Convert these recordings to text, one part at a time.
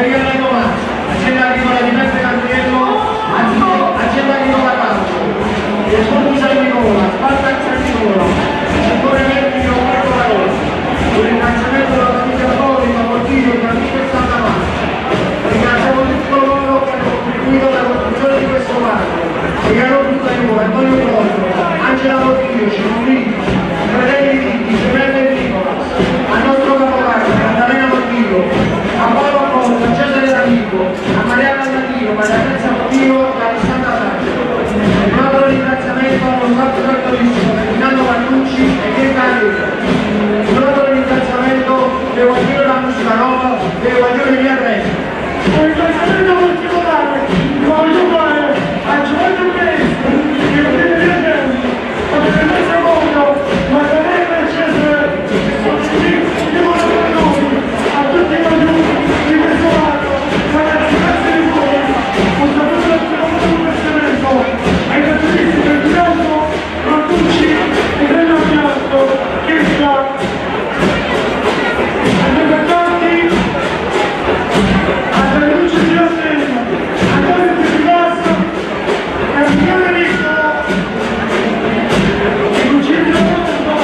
Maria Tommaso, azienda agricola di Mestre Cantiello, azienda agricola Calcio, Esponti San Nicola, Spartax San Nicola, settore Vertico, Marco Ragola, un ringraziamento alla famiglia Cattolica, Portiglio, Francisco e Santa Marta. Ringraziamo tutti coloro che hanno contribuito alla costruzione di questo marchio, Miguel Buttaiuolo, Antonio Costro, Angela Portiglio, Cimonini, Fratelli Vitti, Gemelle Nicolas, al nostro capocanno, Maddalena Portiglio, a Paolo Costa, a Cesare D'Amico, a Maria Callatino, Maria Teresa Portiglio e Alessandra Saggio. Un altro ringraziamento allo staff cartolissimo, Ferdinando Cartucci e Chiesa Aiuto. Un altro ringraziamento del Guaglione della Musica Nova e del Guaglione Via Trento. Un ringraziamento particolare voglio fare a Giovanni Mestre, che viene via Trento, a il secondo, Maddalena e Cesare, che sono con noi, a tutti i raggiunti di questo anno, ragazzi, grazie di voi, un saluto al secondo ringraziamento ai cattolisti del Bianco, Martucci e Reno Bianco, che sta agli mercanti, alle luci di Ostegno, a Antonio di Cassa e a Michele Nicola, i cugini del mondo,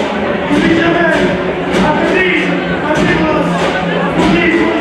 i viceversi, a Federico, a Nicolas, Udisco,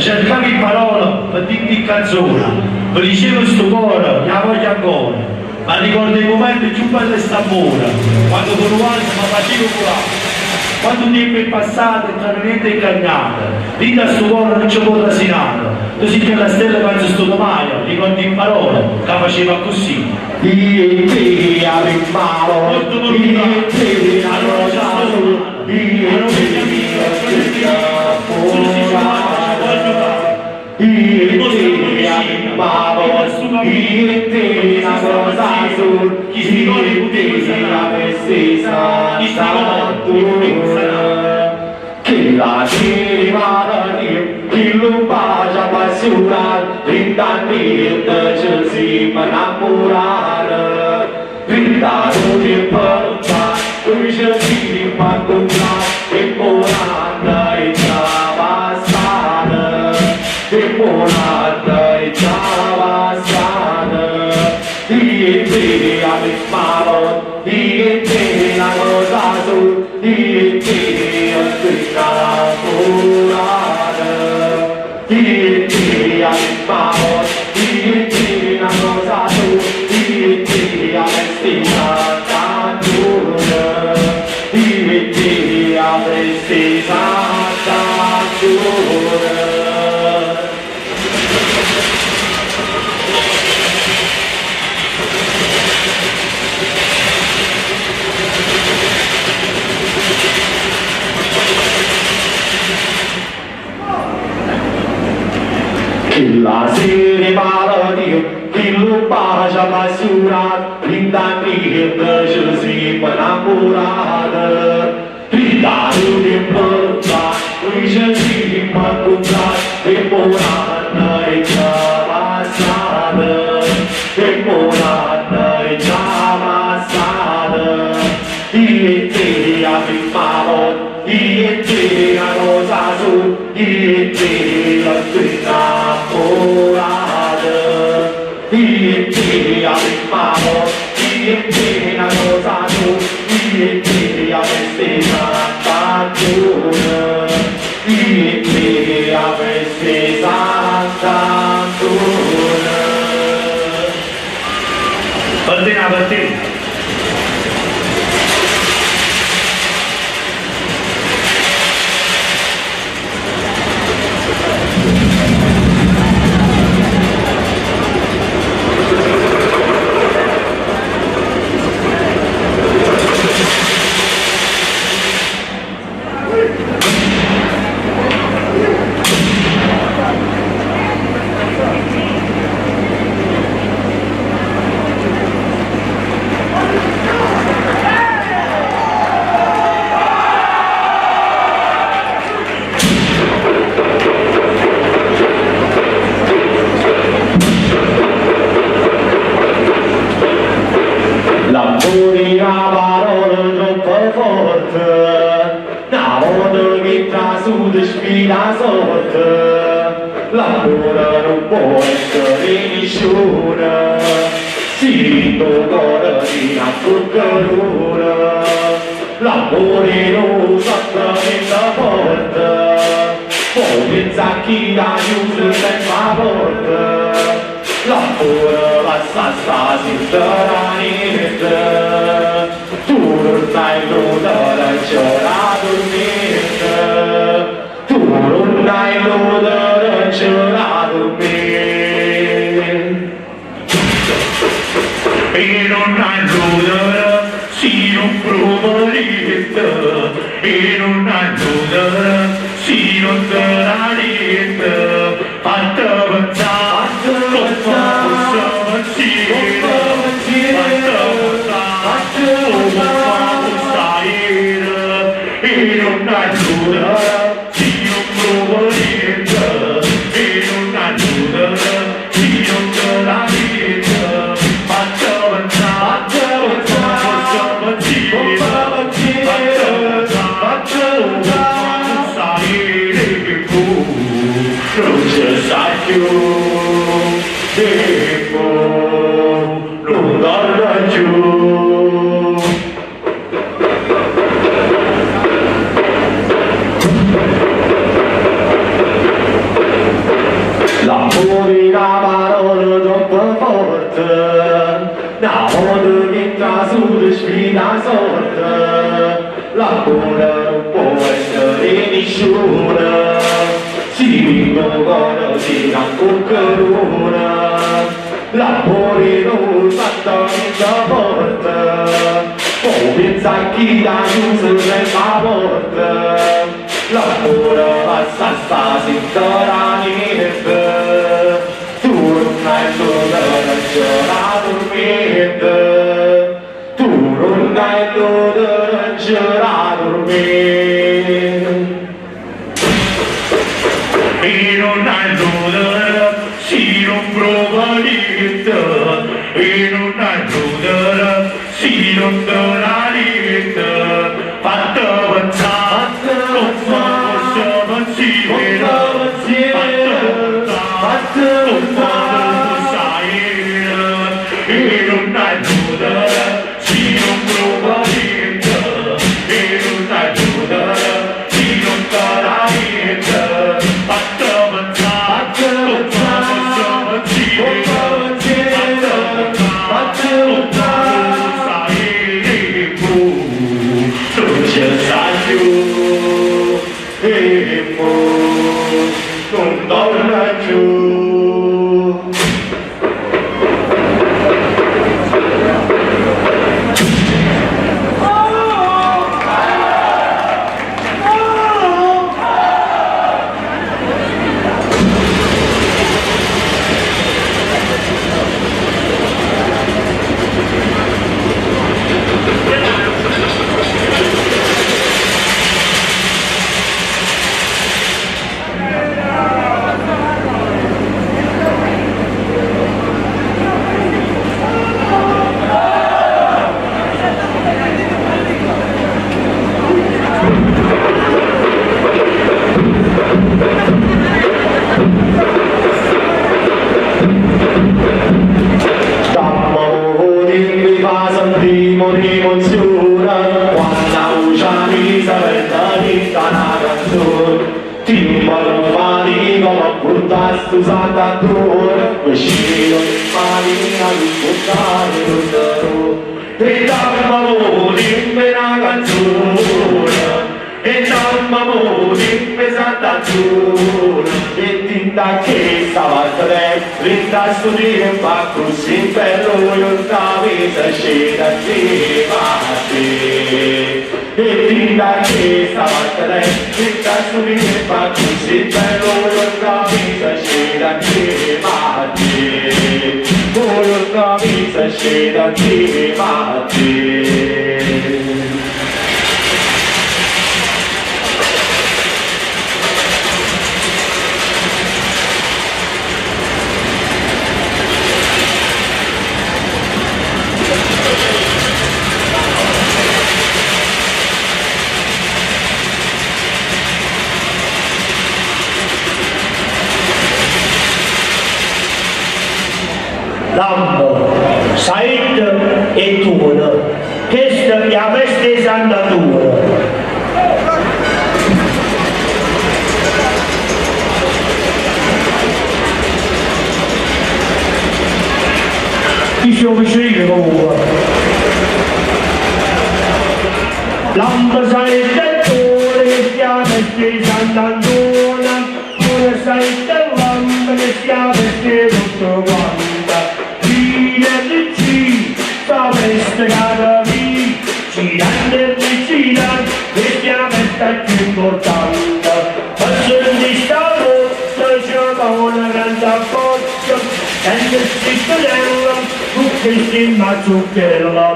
cercavo in parola per dirti canzone, per dicevo sto cuore, la voglio ancora, ma ricordo i momenti più belli stampone, quando con un altro mi facevo curare, quando tempo è passato e tra niente ingannata, vita sto cuore non ci può trasinare, tu sei che la stella penso sto domani, ricordi in parola, che faceva così. Io e te avevo malo, Molto io e te avevo giallo, io e te avevo Dirti una cosa sul dirti avessi santo che la rimane che lo bacia passione vent'anni ci si innamorare vent'anni di porta lui ci si fa comprare e buona e travassare e buona e travassare Dietri amico, dietri la cosa su, dietri aspetta la curare. Dietri amico, dietri la cosa su, dietri aspetta la curare. Dietri aspetta la curare. La sera parodia, che lo bacia passione, vent'anni che ci si innamorare. Vent'anni di porta, lui ci si incontrare, e buona e travassare, e buona e travassare. Dietri a firmavo, dietri a cosa su, dietri la strada. Dietri arrivavo, dietri una cosa tu, dietri a vestita fattuna, dietri a vestita fattuna. Partina, partina. La sorte, l'amore non può essere nessuna, si tocca di una cuccaruna, l'amore non salta nella porta, poi pensa chi la chiusa nella porta, l'amore passa sta senza niente, tu non sai dove c'era dormire. Tu non hai l'odore gelato me E non hai l'odore, si non provarete E non hai l'odore, si non te la dite Fatte pensare, come possiamo insieme Fatte pensare, come stare E non hai l'odore non ci sai più, tempo non torna più. L'amore la parola troppo forte, una volta che entra su sfida sorte, l'amore non può essere nessuna. Si tocca di una cuccaruna, l'amore non salta nella porta, poi pensa chi la chiusa nella porta, l'amore passa sta senza niente, tu non hai solo la ragione. provalita e non aiuterà, si non dona vita, fatta avanzare, non possiamo insieme, fatta avanzare, e non aiuterà, si non provalita e non aiuterà, si non dona vita, fatta avanzare, non possiamo insieme, non c'è più e non torna più. Santa Cruz, vicino in mani a buttare l'odoro e dammi dimmi una canzone e dammi dimmi Santa Cruz e tinta che stava a tre rinda studire fa così bello io camisa scena di e tinta che stava a tre rinda studire fa così bello io camisa scena di matti io camisa scena di matti. Lambo, Said e Tuna, questa è la festa di Santa Tuna. Chi siamo vicini comunque? Lambo, Said e Tuna, questa è la festa di Santa Tuna, Tuna, Said e Lambo, questa è la festa di tutto quanto. Questa cara lì, girando e girando, questa festa più importante. Facendo sta volta, c'è una grande forza, e nel cittadella, con questi mazzucchella.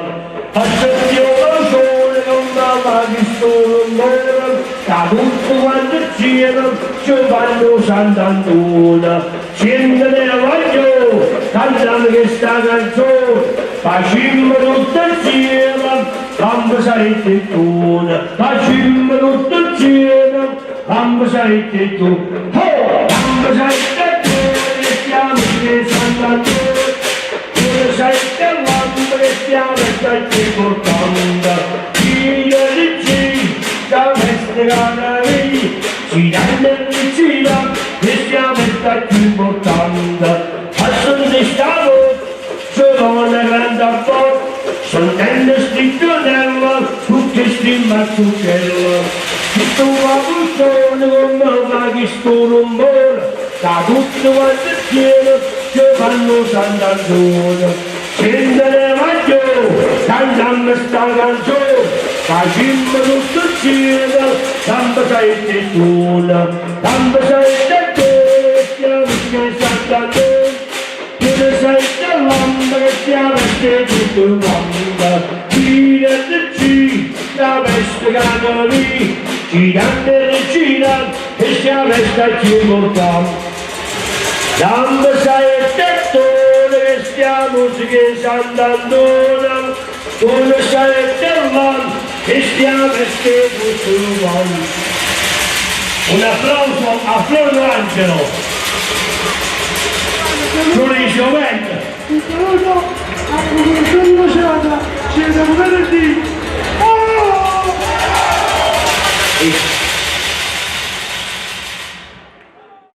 Facendo la sole, non dava di solo un vero, da tutto quanto c'era, ci vanno Sant'Antona. Scende nella voglio, cantando questa canzone, facciamo tutto insieme, Lambo Said e Tuna, facciamo tutto insieme, Lambo Said e Tuna, Lambo Said e Tuna, stiamo in Sant'Antona, Tuna Said e Lambo, stiamo in più importante, figlio di G, da festa lì, girando e girando, stiamo in più importante, facendo sta sono una grande forza, sentendo sti tonello, tutti sti mazzuchello. Chi tu a bussone come va che sto rumore, da tutto quanto cielo, ci fanno Sant'Antona. Scendere maggio, cantando sta canzone, facciamo tutto cielo, Lambo Said e Tuna, Lambo Said e Tuna, stiamo in Sant'Antona. Tuna Said e Lambo, che stiamo in tutto quanto, girando la festa che lì, girando e girando, e stiamo in più importante. Lambo Said e musica di Sant'Antonio, come sarebbe l'anno, e stiamo e stiamo sul mondo. Un applauso a Floro Angelo. Florisciomente. Un saluto a professore Nociata, ci vediamo venerdì. Oh!